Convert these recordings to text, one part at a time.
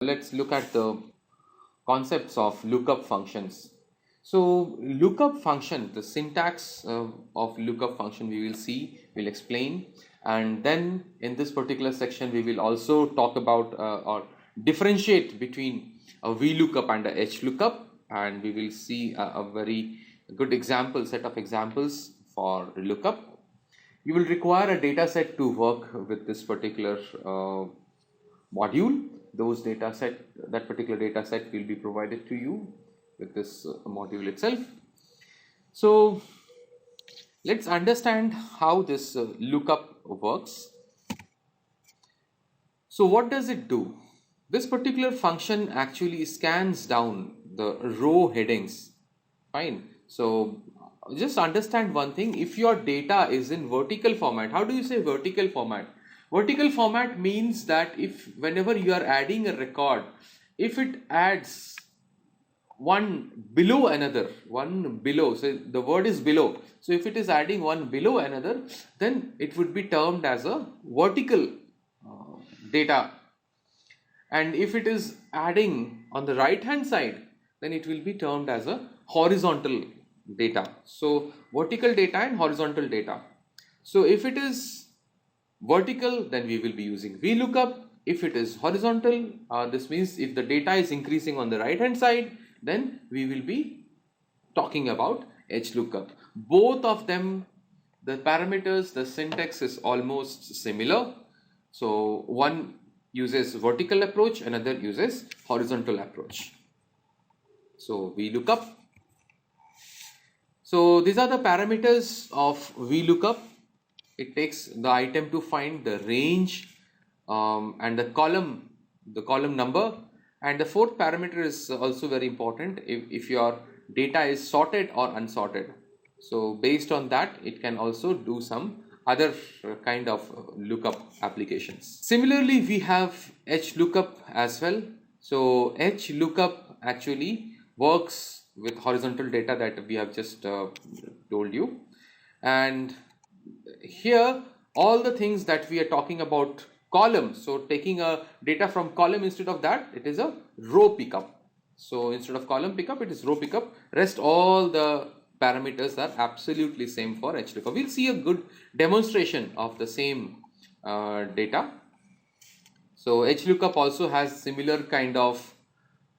Let's look at the concepts of lookup functions. So lookup function, the syntax of lookup function we will see, we'll explain, and then in this particular section we will also talk about or differentiate between a VLOOKUP and a HLOOKUP, and we will see a very good set of examples for lookup. You will require a data set to work with this particular module. That particular data set will be provided to you with this module itself. So let's understand how this lookup works. So what does it do? This particular function actually scans down the row headings. Fine. So just understand one thing. If your data is in vertical format, how do you say vertical format? Vertical format means that whenever you are adding a record, if it adds one below another, so the word is below. So if it is adding one below another, then it would be termed as a vertical data. And if it is adding on the right hand side, then it will be termed as a horizontal data. So vertical data and horizontal data. So if it is vertical, then we will be using VLOOKUP. If it is horizontal, this means if the data is increasing on the right hand side, then we will be talking about HLOOKUP. Both of them, the parameters, the syntax is almost similar. So one uses vertical approach, another uses horizontal approach. So VLOOKUP. So these are the parameters of VLOOKUP. It takes the item to find the range and the column number, and the fourth parameter is also very important if your data is sorted or unsorted. So based on that, it can also do some other kind of lookup applications. Similarly, we have HLOOKUP as well. So HLOOKUP actually works with horizontal data that we have just told you, and here all the things that we are talking about columns, so taking a data from column, instead of that it is a row pickup. So instead of column pickup, it is row pickup. Rest all the parameters are absolutely same for HLOOKUP. We'll see a good demonstration of the same data. So HLOOKUP also has similar kind of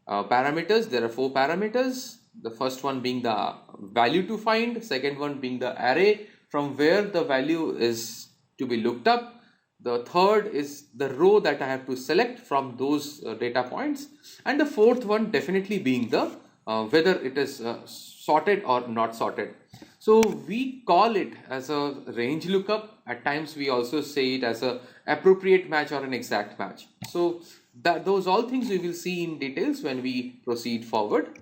parameters. There are 4 parameters. The first one being the value to find, second one being the array from where the value is to be looked up, the third is the row that I have to select from those data points, and the fourth one definitely being the whether it is sorted or not sorted. So we call it as a range lookup. At times we also say it as a appropriate match or an exact match. So those all things we will see in details when we proceed forward.